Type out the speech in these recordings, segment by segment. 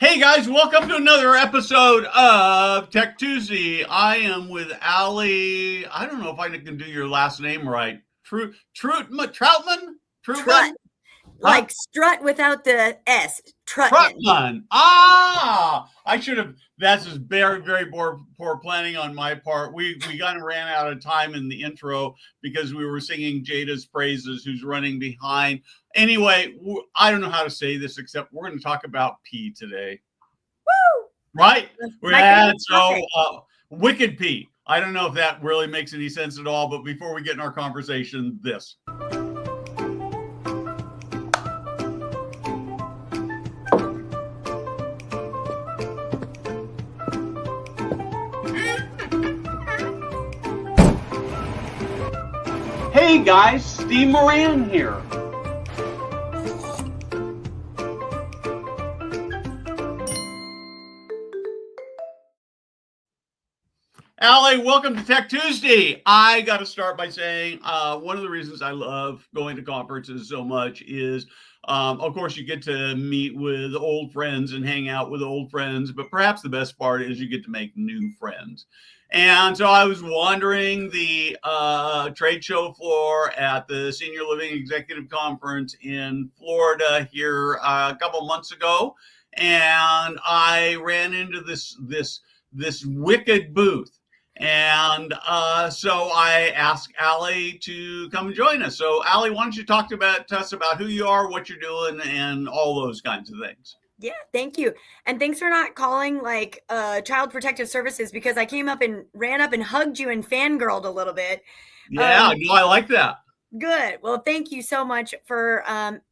Hey guys, welcome to another episode of Tech Tuesday. I am with Alli. I don't know if I can do your last name right. Troutman? Trut, Truttman? Huh? like strut without the S. Trutman. Truttman. I should have. That's just very, very poor planning on my part. We kind of ran out of time in the intro because we were singing Jada's praises, who's running behind. Anyway, I don't know how to say this except we're going to talk pee pee today. Woo! Right? My favorite So, topic. wicked pee. I don't know if that really makes any sense at all, but before we get in our conversation, this. Hey guys, Steve Moran here. Alli, welcome to Tech Tuesday. I got to start by saying one of the reasons I love going to conferences so much is, of course, you get to meet with old friends and hang out with old friends, but perhaps the best part is you get to make new friends. And so I was wandering the trade show floor at the Senior Living Executive Conference in Florida here a couple months ago, and I ran into this wicked booth. And so I asked Alli to come join us. So Alli, why don't you talk to us about who you are, what you're doing, and all those kinds of things. Yeah, thank you. And thanks for not calling like Child Protective Services, because I came up and ran up and hugged you and fangirled a little bit. Yeah, no, I like that. Good. Well, thank you so much for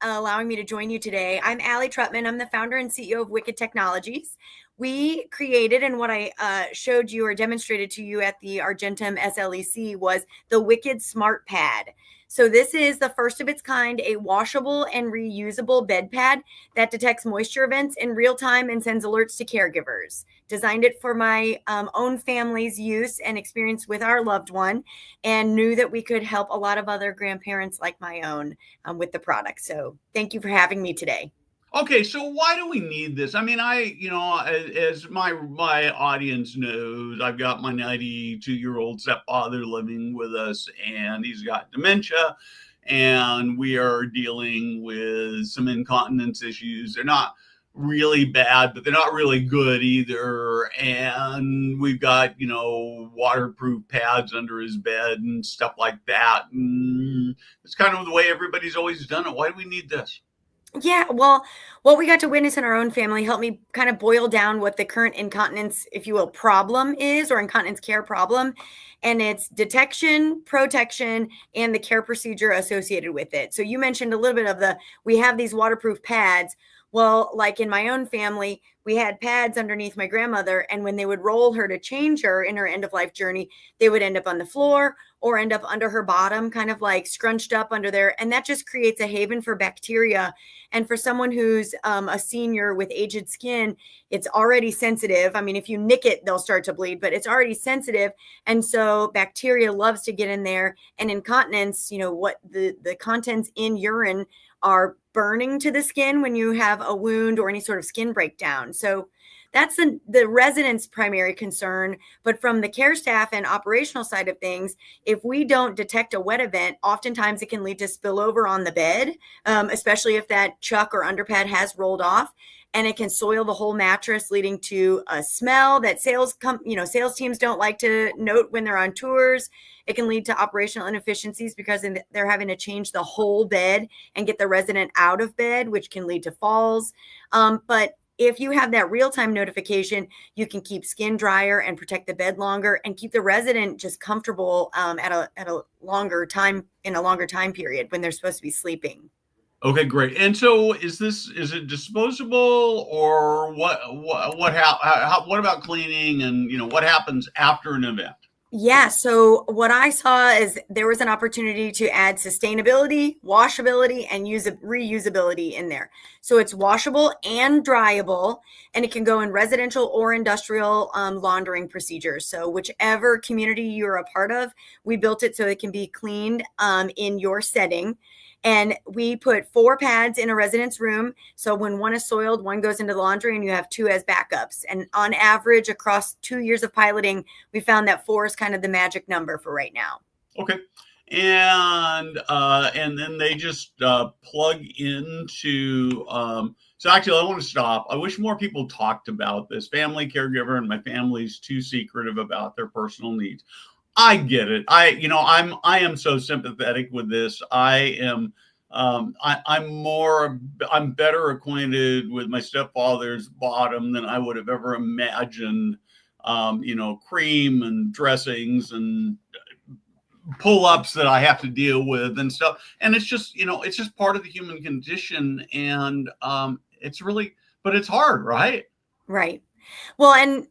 allowing me to join you today. I'm Alli Truttman. I'm the founder and CEO of Wicked Technologies. We created, and what I showed you or demonstrated to you at the Argentum SLEC was the Wicked Smart Pad. So this is the first of its kind, a washable and reusable bed pad that detects moisture events in real time and sends alerts to caregivers. Designed it for my own family's use and experience with our loved one, and knew that we could help a lot of other grandparents like my own with the product. So thank you for having me today. Okay, so why do we need this? I mean, as my audience knows, I've got my 92-year-old stepfather living with us, and he's got dementia, and we are dealing with some incontinence issues. They're not really bad, but they're not really good either. And we've got, waterproof pads under his bed and stuff like that. And it's kind of the way everybody's always done it. Why do we need this? Yeah, well, what we got to witness in our own family helped me kind of boil down what the current incontinence, if you will, problem is, or incontinence care problem. And it's detection, protection, and the care procedure associated with it. So you mentioned a little bit of we have these waterproof pads. Well, like in my own family, we had pads underneath my grandmother, and when they would roll her to change her in her end of life journey, they would end up on the floor or end up under her bottom, kind of like scrunched up under there. And that just creates a haven for bacteria. And for someone who's a senior with aged skin, it's already sensitive. I mean, if you nick it, they'll start to bleed, but it's already sensitive. And so bacteria loves to get in there. And incontinence, what the contents in urine are burning to the skin when you have a wound or any sort of skin breakdown. So that's the resident's primary concern. But from the care staff and operational side of things, if we don't detect a wet event, oftentimes it can lead to spillover on the bed, especially if that chuck or underpad has rolled off. And it can soil the whole mattress, leading to a smell that sales teams don't like to note when they're on tours. It can lead to operational inefficiencies because they're having to change the whole bed and get the resident out of bed, which can lead to falls. But if you have that real-time notification, you can keep skin drier and protect the bed longer and keep the resident just comfortable at a longer time period when they're supposed to be sleeping. Okay, great. And so is it disposable, or what about cleaning, and what happens after an event? Yeah. So what I saw is there was an opportunity to add sustainability, washability, and reusability in there. So it's washable and dryable, and it can go in residential or industrial laundering procedures. So whichever community you're a part of, we built it so it can be cleaned in your setting. And we put 4 pads in a resident's room. So when one is soiled, one goes into the laundry, and you have 2 as backups. And on average, across 2 years of piloting, we found that 4 is kind of the magic number for right now. Okay. And then they just plug into. So actually, I want to stop. I wish more people talked about this. Family caregiver, and my family's too secretive about their personal needs. I get it. I am so sympathetic with this. I'm better acquainted with my stepfather's bottom than I would have ever imagined. Cream and dressings and pull-ups that I have to deal with and stuff. And it's just part of the human condition. And but it's hard, right? Right. Well, and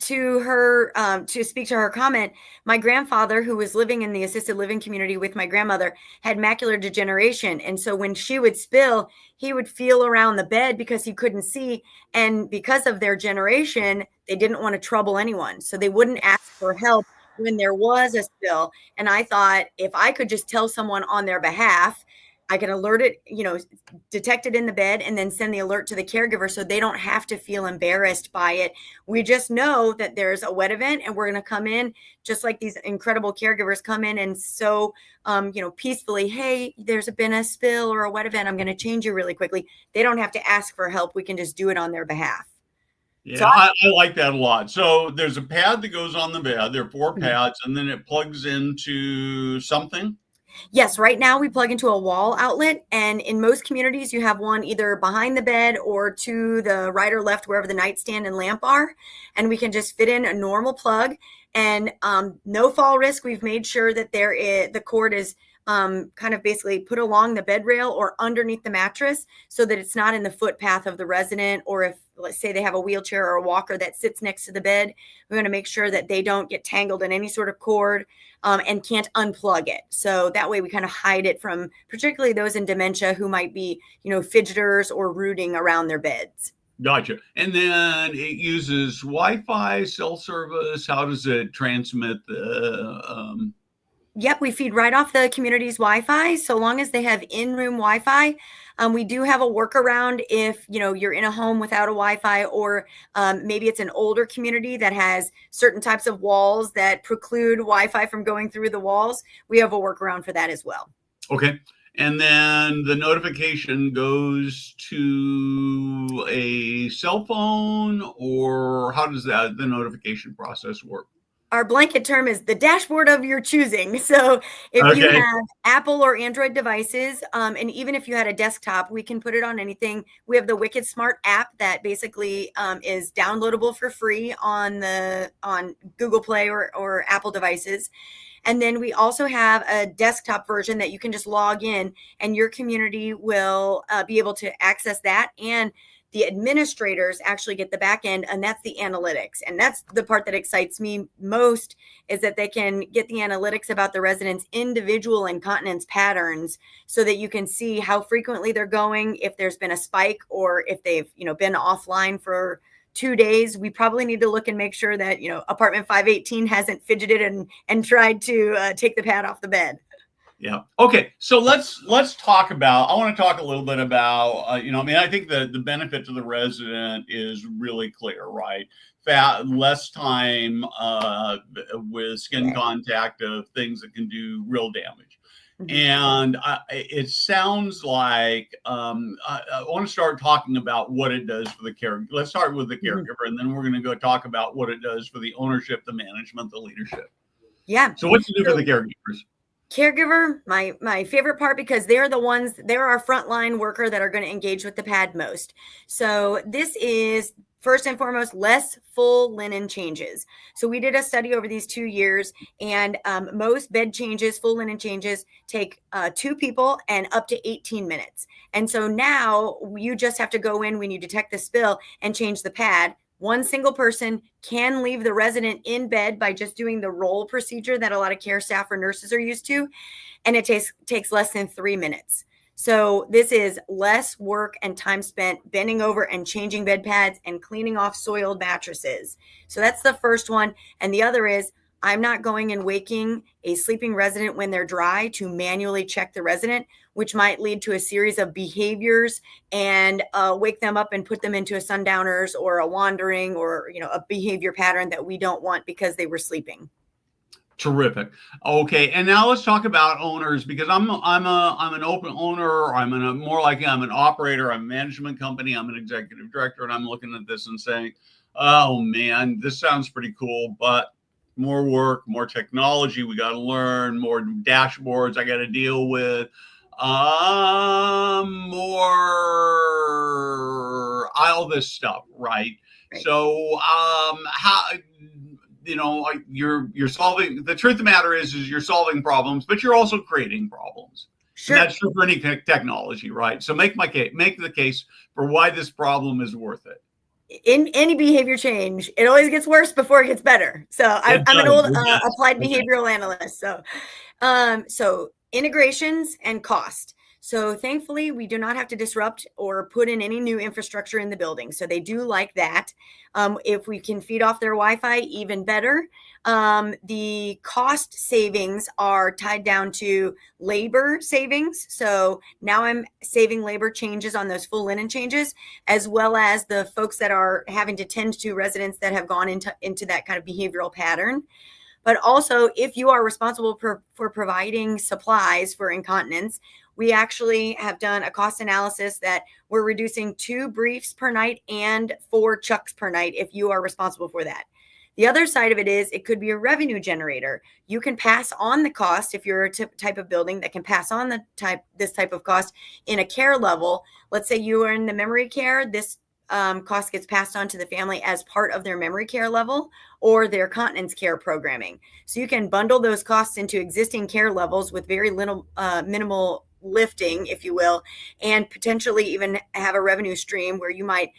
to speak to her comment, my grandfather, who was living in the assisted living community with my grandmother, had macular degeneration. And so when she would spill, he would feel around the bed because he couldn't see. And because of their generation, they didn't want to trouble anyone. So they wouldn't ask for help when there was a spill. And I thought, if I could just tell someone on their behalf, I can alert it, detect it in the bed, and then send the alert to the caregiver so they don't have to feel embarrassed by it. We just know that there's a wet event, and we're going to come in just like these incredible caregivers come in and so, peacefully, hey, there's been a spill or a wet event. I'm going to change you really quickly. They don't have to ask for help. We can just do it on their behalf. Yeah, I like that a lot. So there's a pad that goes on the bed. There are 4 pads, and then it plugs into something. Yes, right now we plug into a wall outlet, and in most communities you have one either behind the bed or to the right or left wherever the nightstand and lamp are, and we can just fit in a normal plug and no fall risk. We've made sure that the cord is kind of basically put along the bed rail or underneath the mattress so that it's not in the footpath of the resident, or if, let's say, they have a wheelchair or a walker that sits next to the bed, we're going to make sure that they don't get tangled in any sort of cord and can't unplug it. So that way we kind of hide it from particularly those in dementia who might be, fidgeters or rooting around their beds. Gotcha. And then it uses Wi-Fi, cell service. How does it transmit the? Yep, we feed right off the community's Wi-Fi, so long as they have in-room Wi-Fi. We do have a workaround if you're in a home without a Wi-Fi, or maybe it's an older community that has certain types of walls that preclude Wi-Fi from going through the walls. We have a workaround for that as well. Okay. And then the notification goes to a cell phone, or how does the notification process work? Our blanket term is the dashboard of your choosing. So if you have Apple or Android devices, and even if you had a desktop, we can put it on anything. We have the Wicked Smart app that basically is downloadable for free on Google Play or Apple devices. And then we also have a desktop version that you can just log in, and your community will be able to access that. And the administrators actually get the back end, and that's the analytics. And that's the part that excites me most, is that they can get the analytics about the residents' individual incontinence patterns so that you can see how frequently they're going, if there's been a spike, or if they've, been offline for 2 days. We probably need to look and make sure that, apartment 518 hasn't fidgeted and tried to take the pad off the bed. Yeah. Okay. So let's talk about. I want to talk a little bit about. I think the benefit to the resident is really clear, right? Less time with skin contact of things that can do real damage. Mm-hmm. And it sounds like I want to start talking about what it does for the caregiver. Let's start with the caregiver, and then we're going to go talk about what it does for the ownership, the management, the leadership. Yeah. So what's it do for the caregivers? Caregiver, my favorite part, because they're our frontline worker that are going to engage with the pad most. So this is first and foremost less full linen changes. So we did a study over these 2 years, and most bed changes, full linen changes, take 2 people and up to 18 minutes. And so now you just have to go in when you detect the spill and change the pad. One single person can leave the resident in bed by just doing the roll procedure that a lot of care staff or nurses are used to. And it takes less than 3 minutes. So this is less work and time spent bending over and changing bed pads and cleaning off soiled mattresses. So that's the first one. And the other is I'm not going and waking a sleeping resident when they're dry to manually check the resident, which might lead to a series of behaviors and wake them up and put them into a sundowners or a wandering or, a behavior pattern that we don't want because they were sleeping. Terrific. Okay, and now let's talk about owners, because I'm an open owner. I'm an operator. I'm a management company. I'm an executive director, and I'm looking at this and saying, "Oh man, this sounds pretty cool, but more work, more technology. We got to learn more dashboards. I got to deal with more all this stuff, right?" Right. So, how? You're solving, the truth of the matter is you're solving problems, but you're also creating problems. Sure. And that's true for any technology, right? So make the case for why this problem is worth it. In any behavior change, it always gets worse before it gets better. So I'm an old applied behavioral analyst. So integrations and cost. So thankfully, we do not have to disrupt or put in any new infrastructure in the building. So they do like that. If we can feed off their Wi-Fi, even better. The cost savings are tied down to labor savings. So now I'm saving labor changes on those full linen changes, as well as the folks that are having to tend to residents that have gone into that kind of behavioral pattern. But also, if you are responsible for providing supplies for incontinence, we actually have done a cost analysis that we're reducing 2 briefs per night and 4 chucks per night if you are responsible for that. The other side of it is it could be a revenue generator. You can pass on the cost if you're a type of building that can pass on this type of cost in a care level. Let's say you are in the memory care, this cost gets passed on to the family as part of their memory care level or their continence care programming. So you can bundle those costs into existing care levels with very little minimal lifting, if you will, and potentially even have a revenue stream where you might,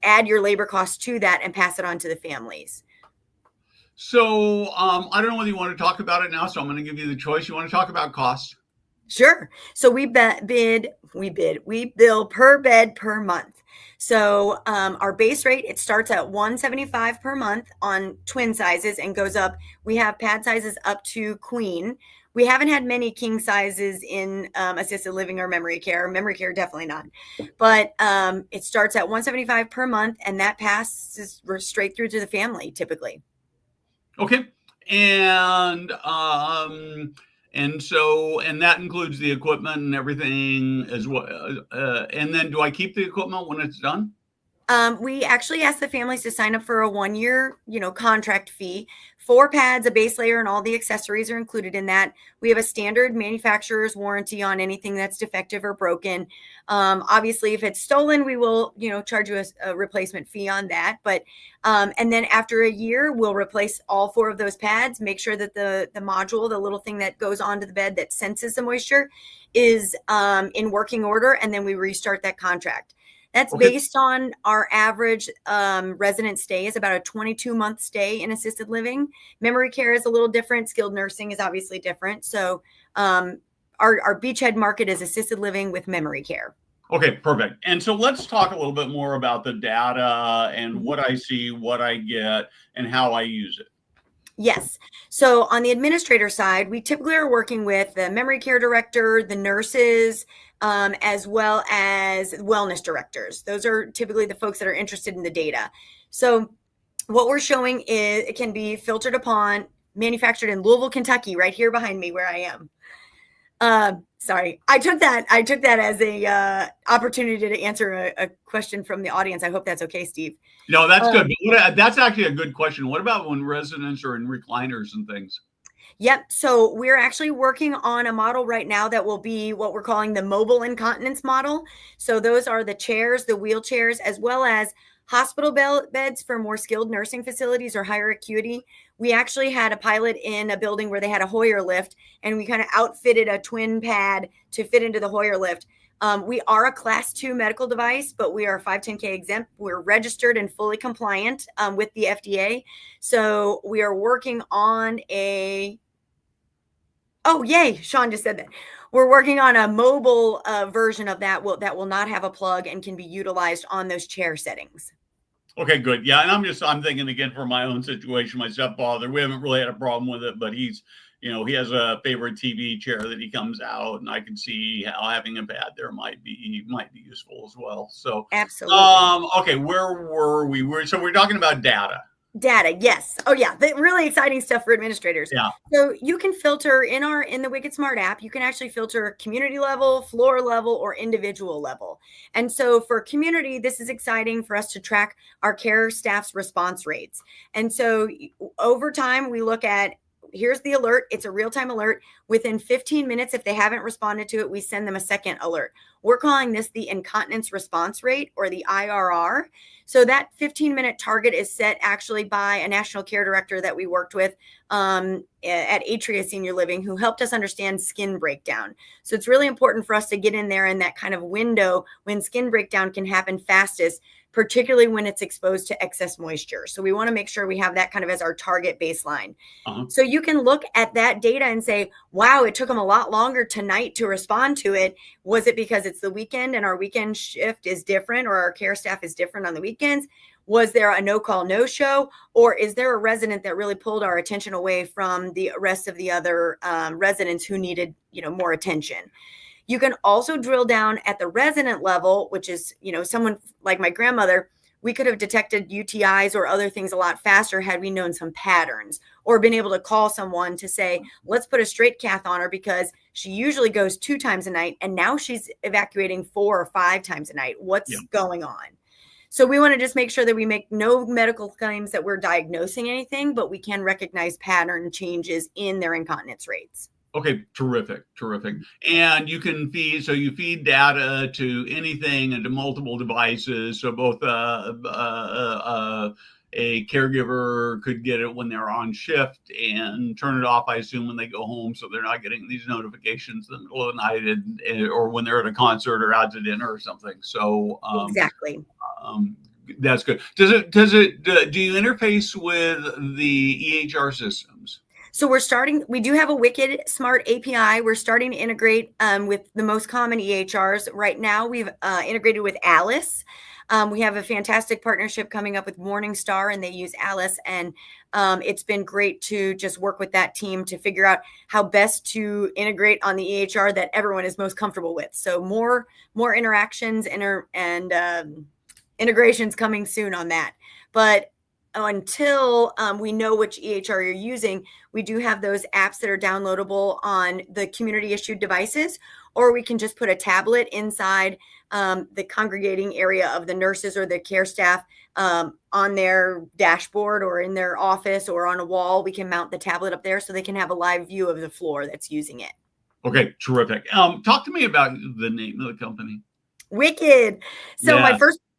add your labor costs to that and pass it on to the families. So I don't know whether you want to talk about it now, so I'm going to give you the choice. You want to talk about costs? Sure. So we bill per bed per month. So our base rate, it starts at $175 per month on twin sizes and goes up. We have pad sizes up to queen. We haven't had many king sizes in assisted living or memory care. Memory care, definitely not. But it starts at $175 per month, and that passes straight through to the family typically. Okay. And that includes the equipment and everything as well. And then do I keep the equipment when it's done? We actually ask the families to sign up for a 1-year, contract fee. 4 pads, a base layer, and all the accessories are included in that. We have a standard manufacturer's warranty on anything that's defective or broken. Obviously, if it's stolen, we will, charge you a replacement fee on that. But and then after a year, we'll replace all 4 of those pads. Make sure that the module, the little thing that goes onto the bed that senses the moisture, is in working order, and then we restart that contract. That's okay. Based on our average resident stay is about a 22-month stay in assisted living. Memory care is a little different. Skilled nursing is obviously different. So our beachhead market is assisted living with memory care. Okay, perfect. And so let's talk a little bit more about the data and what I see, what I get, and how I use it. Yes. So on the administrator side, we typically are working with the memory care director, the nurses, as well as wellness directors. Those are typically the folks that are interested in the data. So what we're showing is it can be filtered upon, manufactured in Louisville, Kentucky, right here behind me where I am. Sorry, I took that as a opportunity to answer a question from the audience. I hope that's okay, Steve. No, that's good. That's actually a good question. What about when residents are in recliners and things? Yep. So we're actually working on a model right now that will be what we're calling the mobile incontinence model. So those are the chairs, the wheelchairs, as well as hospital beds for more skilled nursing facilities or higher acuity. We actually had a pilot in a building where they had a Hoyer lift, and we kind of outfitted a twin pad to fit into the Hoyer lift. We are a class 2 medical device, but we are 510K exempt. We're registered and fully compliant with the FDA. So we are working on oh, yay, Sean just said that. We're working on a mobile version of that will not have a plug and can be utilized on those chair settings. Okay, good. Yeah, and I'm thinking again for my own situation. My stepfather, we haven't really had a problem with it, but he has a favorite TV chair that he comes out, and I can see how having a pad there might be useful as well. So, Absolutely. okay, where were we? We're talking about data. Data, yes. Oh yeah, the really exciting stuff for administrators. Yeah. So you can filter in the Wicked Smart app, you can actually filter community level, floor level, or individual level. And so for community, this is exciting for us to track our care staff's response rates. And so over time, we look at here's the alert. It's a real-time alert. Within 15 minutes, if they haven't responded to it, we send them a second alert. We're calling this the incontinence response rate, or the IRR. So that 15-minute target is set actually by a national care director that we worked with at Atria Senior Living, who helped us understand skin breakdown. So it's really important for us to get in there in that kind of window when skin breakdown can happen fastest, particularly when it's exposed to excess moisture. So we want to make sure we have that kind of as our target baseline. Uh-huh. So you can look at that data and say, wow, it took them a lot longer tonight to respond to it. Was it because it's the weekend and our weekend shift is different, or our care staff is different on the weekends? Was there a no call, no show? Or is there a resident that really pulled our attention away from the rest of the other residents who needed, more attention? You can also drill down at the resident level, which is, someone like my grandmother. We could have detected UTIs or other things a lot faster had we known some patterns, or been able to call someone to say, let's put a straight cath on her because she usually goes 2 times a night and now she's evacuating 4 or 5 times a night. What's going on? So we want to just make sure that we make no medical claims that we're diagnosing anything, but we can recognize pattern changes in their incontinence rates. Okay, terrific. And you feed data to anything and to multiple devices. So both a caregiver could get it when they're on shift and turn it off, I assume, when they go home, so they're not getting these notifications in the middle of the night, or when they're at a concert or out to dinner or something. So exactly. That's good. Do you interface with the EHR systems? So we do have a Wicked Smart API. We're starting to integrate with the most common EHRs. Right now, we've integrated with Alice. We have a fantastic partnership coming up with Morningstar, and they use Alice. And it's been great to just work with that team to figure out how best to integrate on the EHR that everyone is most comfortable with. So more interactions and integrations coming soon on that. But until we know which EHR you're using, we do have those apps that are downloadable on the community issued devices, or we can just put a tablet inside the congregating area of the nurses or the care staff on their dashboard or in their office or on a wall. We can mount the tablet up there so they can have a live view of the floor that's using it. Okay, terrific. Talk to me about the name of the company. Wicked. So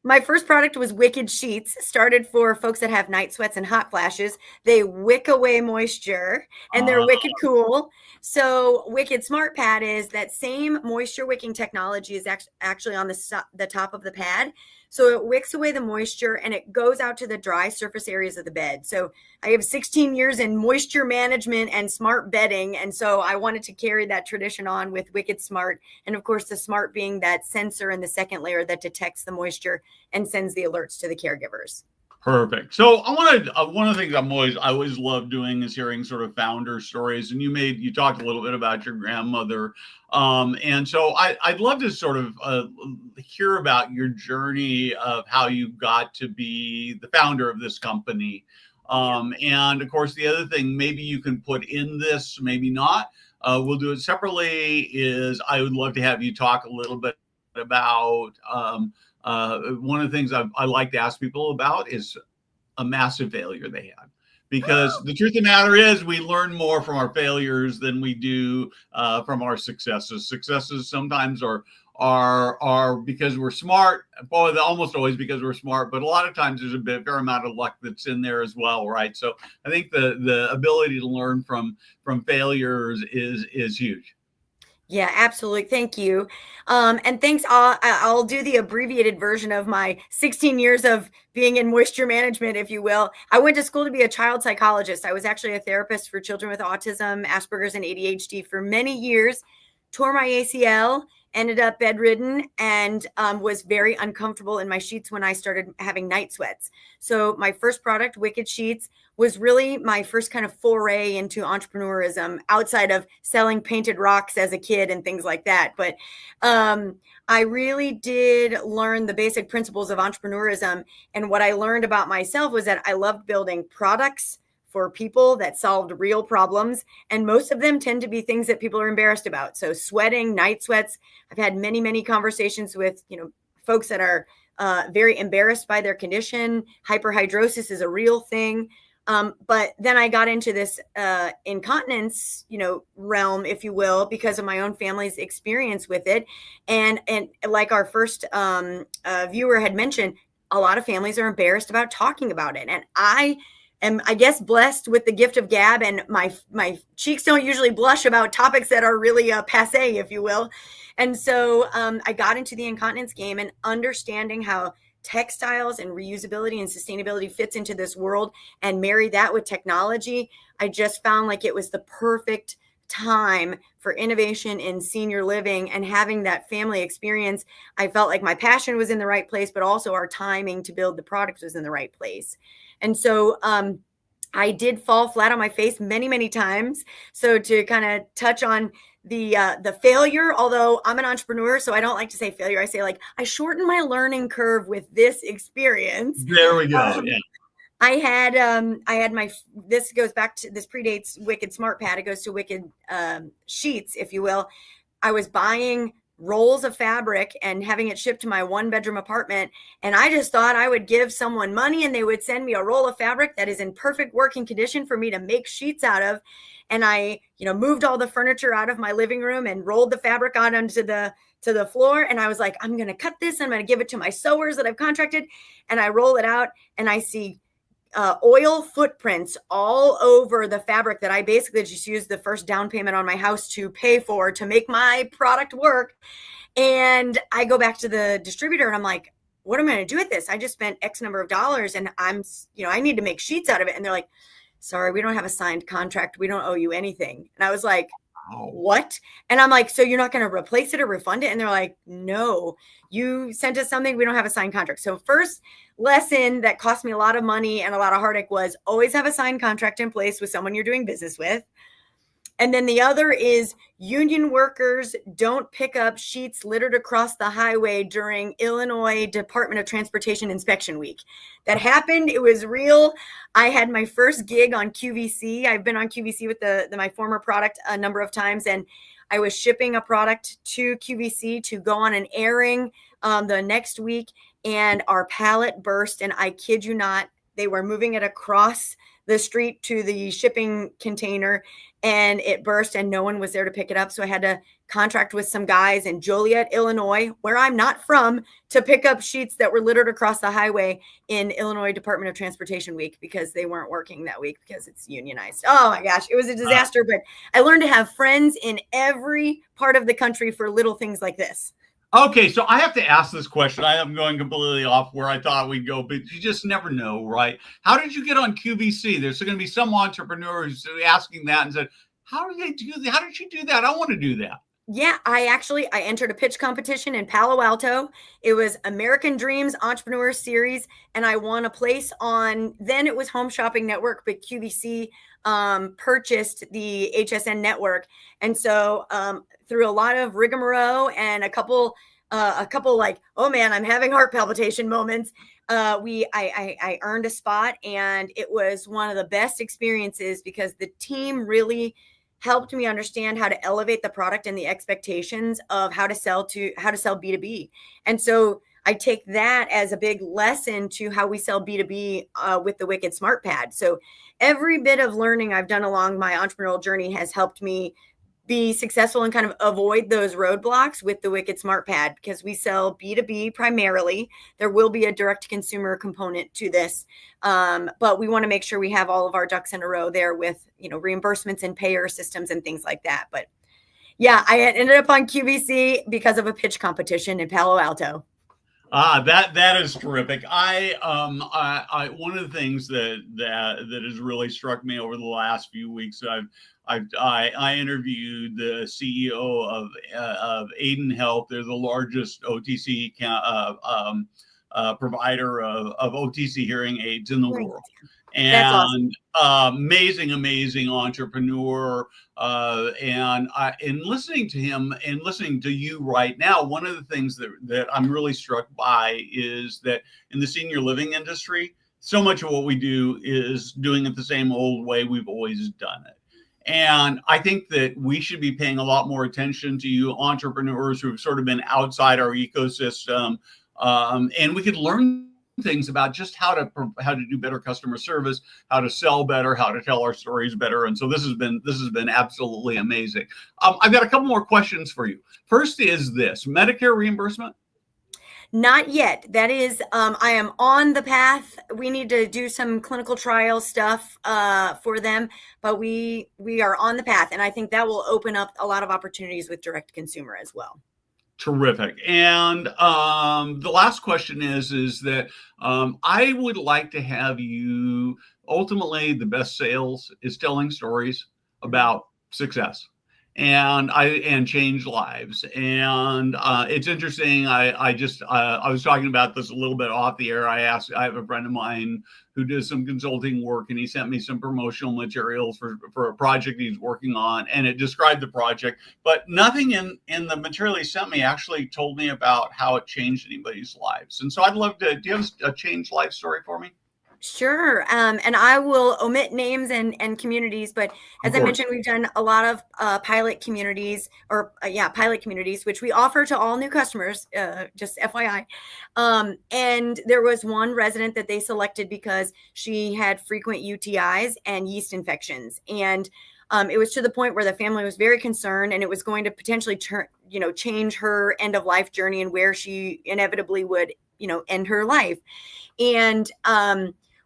my first product was Wicked Sheets, started for folks that have night sweats and hot flashes. They wick away moisture and they're wicked cool. So Wicked Smart Pad is that same moisture wicking technology is actually on the top of the pad. So it wicks away the moisture and it goes out to the dry surface areas of the bed. So I have 16 years in moisture management and smart bedding. And so I wanted to carry that tradition on with Wicked Smart. And of course, the smart being that sensor in the second layer that detects the moisture and sends the alerts to the caregivers. Perfect. So I wanted one of the things I always love doing is hearing sort of founder stories. And you talked a little bit about your grandmother, and so I'd love to sort of hear about your journey of how you got to be the founder of this company. And of course, the other thing maybe you can put in this, maybe not. We'll do it separately. I would love to have you talk a little bit about. One of the things I like to ask people about is a massive failure they had, because the truth of the matter is we learn more from our failures than we do from our successes. Successes sometimes are because we're smart. Well, almost always because we're smart, but a lot of times there's a fair amount of luck that's in there as well, right? So I think the ability to learn from failures is huge. Yeah, absolutely. Thank you. And thanks. I'll do the abbreviated version of my 16 years of being in moisture management, if you will. I went to school to be a child psychologist. I was actually a therapist for children with autism, Asperger's, and ADHD for many years, tore my ACL, ended up bedridden and was very uncomfortable in my sheets when I started having night sweats. So my first product, Wicked Sheets, was really my first kind of foray into entrepreneurism outside of selling painted rocks as a kid and things like that. But I really did learn the basic principles of entrepreneurism. And what I learned about myself was that I loved building products for people that solved real problems. And most of them tend to be things that people are embarrassed about. So sweating, night sweats. I've had many, many conversations with, folks that are very embarrassed by their condition. Hyperhidrosis is a real thing. But then I got into this incontinence, realm, if you will, because of my own family's experience with it. And like our first viewer had mentioned, a lot of families are embarrassed about talking about it. And I am, I guess, blessed with the gift of gab, and my cheeks don't usually blush about topics that are really passe, if you will. And so I got into the incontinence game and understanding how textiles and reusability and sustainability fits into this world and marry that with technology. I just found like it was the perfect time for innovation in senior living and having that family experience. I felt like my passion was in the right place, but also our timing to build the product was in the right place. And so I did fall flat on my face many, many times. So to kind of touch on the failure, although I'm an entrepreneur, so I don't like to say failure. I say like I shortened my learning curve with this experience. There we go. Yeah. I had my, this goes back to, this predates Wicked Smart Pad. It goes to Wicked Sheets, if you will. I was buying rolls of fabric and having it shipped to my 1-bedroom apartment. And I just thought I would give someone money and they would send me a roll of fabric that is in perfect working condition for me to make sheets out of. And I, moved all the furniture out of my living room and rolled the fabric out onto the floor. And I was like, I'm going to cut this. I'm going to give it to my sewers that I've contracted. And I roll it out and I see oil footprints all over the fabric that I basically just used the first down payment on my house to pay for to make my product work. And I go back to the distributor and I'm like, what am I going to do with this? I just spent X number of dollars and I need to make sheets out of it. And they're like, sorry, we don't have a signed contract. We don't owe you anything. And I was like, what? And I'm like, so you're not going to replace it or refund it? And they're like, no, you sent us something. We don't have a signed contract. So first lesson that cost me a lot of money and a lot of heartache was always have a signed contract in place with someone you're doing business with. And then the other is union workers don't pick up sheets littered across the highway during Illinois Department of Transportation Inspection Week. That happened. It was real. I had my first gig on QVC. I've been on QVC with my former product a number of times, and I was shipping a product to QVC to go on an airing the next week, and our pallet burst, and I kid you not, they were moving it across the street to the shipping container and it burst and no one was there to pick it up. So I had to contract with some guys in Joliet, Illinois, where I'm not from, to pick up sheets that were littered across the highway in Illinois Department of Transportation Week because they weren't working that week because it's unionized. Oh my gosh, it was a disaster, but I learned to have friends in every part of the country for little things like this. Okay, so I have to ask this question. I am going completely off where I thought we'd go, but you just never know, right? How did you get on QVC? There's going to be some entrepreneur who's asking that and said, how did they do that? How did you do that? I want to do that. Yeah, I entered a pitch competition in Palo Alto. It was American Dreams Entrepreneur Series, and I won a place on, then it was Home Shopping Network, but QVC purchased the HSN network. And so through a lot of rigmarole and a couple like, oh man, I'm having heart palpitation moments, I earned a spot, and it was one of the best experiences because the team really helped me understand how to elevate the product and the expectations of how to sell B2B. And so I take that as a big lesson to how we sell B2B with the Wicked Smart Pad. So every bit of learning I've done along my entrepreneurial journey has helped me be successful and kind of avoid those roadblocks with the Wicked Smart Pad, because we sell B2B primarily. There will be a direct to consumer component to this. But we want to make sure we have all of our ducks in a row there with, reimbursements and payer systems and things like that. But yeah, I ended up on QVC because of a pitch competition in Palo Alto. That is terrific. I one of the things that has really struck me over the last few weeks, I interviewed the CEO of Aiden Health. They're the largest OTC provider of OTC hearing aids in the Great. world. That's awesome. And amazing entrepreneur. And in listening to him and listening to you right now, one of the things that I'm really struck by is that in the senior living industry, so much of what we do is doing it the same old way we've always done it. And I think that we should be paying a lot more attention to you entrepreneurs who've sort of been outside our ecosystem. And we could learn things about just how to do better customer service, how to sell better, how to tell our stories better. And so this has been absolutely amazing. I've got a couple more questions for you. First is this: Medicare reimbursement? Not yet. That is, I am on the path. We need to do some clinical trial stuff for them, but we are on the path, and I think that will open up a lot of opportunities with direct consumer as well. Terrific. And the last question is that I would like to have you, ultimately, the best sales is telling stories about success and change lives. And it's interesting. I was talking about this a little bit off the air. I have a friend of mine who does some consulting work, and he sent me some promotional materials for a project he's working on, and it described the project, but nothing in the material he sent me actually told me about how it changed anybody's lives. And so I'd love to, do you have a change life story for me? Sure. And I will omit names and communities, but as I mentioned, we've done a lot of pilot communities pilot communities, which we offer to all new customers, just FYI. And there was one resident that they selected because she had frequent UTIs and yeast infections. And it was to the point where the family was very concerned, and it was going to potentially change her end of life journey and where she inevitably would, end her life. And,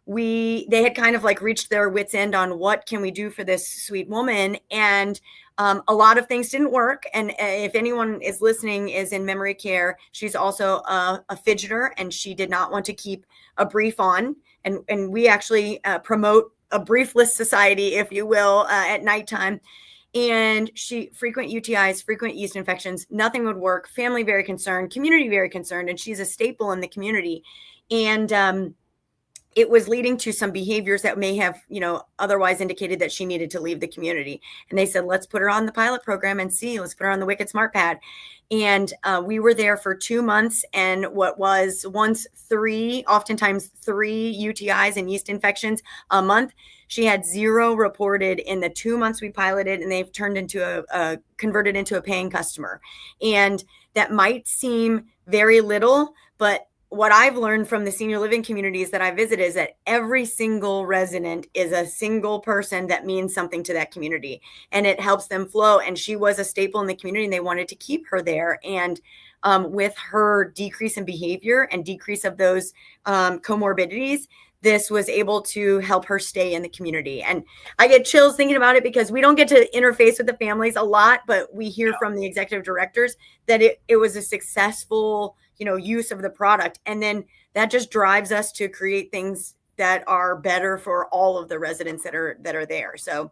they had kind of like reached their wits end on what can we do for this sweet woman. And a lot of things didn't work. And if anyone is listening is in memory care, she's also a fidgeter, and she did not want to keep a brief on. And we actually promote a briefless society, if you will, at nighttime. And frequent UTIs, frequent yeast infections, nothing would work. Family very concerned, community very concerned, and she's a staple in the community. And it was leading to some behaviors that may have, otherwise indicated that she needed to leave the community. And they said, let's put her on the pilot program and see, let's put her on the Wicked Smart Pad. And we were there for 2 months, and what was once oftentimes three UTIs and yeast infections a month, she had 0 reported in the 2 months we piloted, and they've turned into converted into a paying customer. And that might seem very little, but what I've learned from the senior living communities that I visit is that every single resident is a single person that means something to that community, and it helps them flow. And she was a staple in the community, and they wanted to keep her there. And with her decrease in behavior and decrease of those comorbidities, this was able to help her stay in the community. And I get chills thinking about it because we don't get to interface with the families a lot, but we hear from the executive directors that it was a successful use of the product. And then that just drives us to create things that are better for all of the residents that are there. So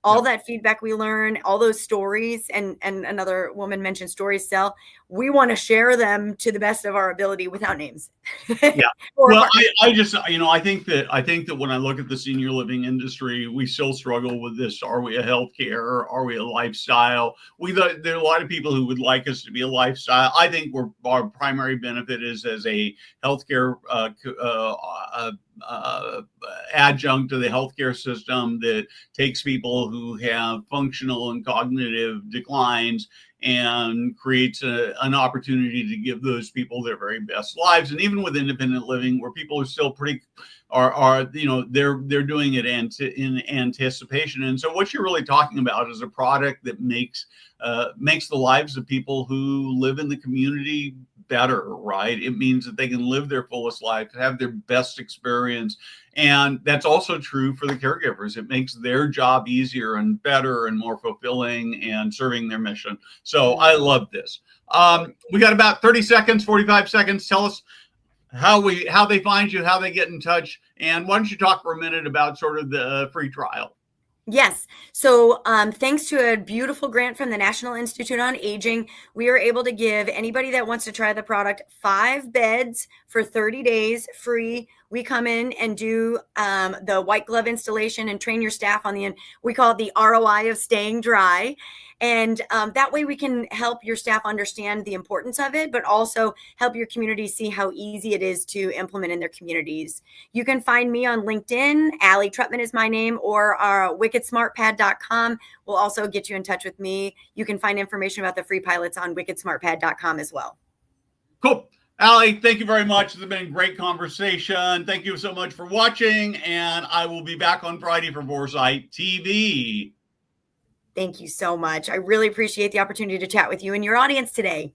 all that feedback we learn, all those stories, and another woman mentioned stories sell. We want to share them to the best of our ability without names. Yeah. Well, I just, I think that when I look at the senior living industry, we still struggle with this. Are we a healthcare? Are we a lifestyle? There are a lot of people who would like us to be a lifestyle. I think our primary benefit is as a healthcare adjunct to the healthcare system that takes people who have functional and cognitive declines and creates an opportunity to give those people their very best lives. And even with independent living, where people are still they're doing it in anticipation. And so what you're really talking about is a product that makes the lives of people who live in the community better, right? It means that they can live their fullest life, have their best experience. And that's also true for the caregivers. It makes their job easier and better and more fulfilling and serving their mission. So I love this. We got about 30 seconds, 45 seconds. Tell us how they find you, how they get in touch. And why don't you talk for a minute about sort of the free trial? Yes. So, thanks to a beautiful grant from the National Institute on Aging, we are able to give anybody that wants to try the product 5 beds for 30 days free. We come in and do the white glove installation and train your staff on we call it the ROI of staying dry. And that way we can help your staff understand the importance of it, but also help your community see how easy it is to implement in their communities. You can find me on LinkedIn. Alli Truttman is my name, or wickedsmartpad.com will also get you in touch with me. You can find information about the free pilots on wickedsmartpad.com as well. Cool. Alli, thank you very much. This has been a great conversation. Thank you so much for watching, and I will be back on Friday for Foresight TV. Thank you so much. I really appreciate the opportunity to chat with you and your audience today.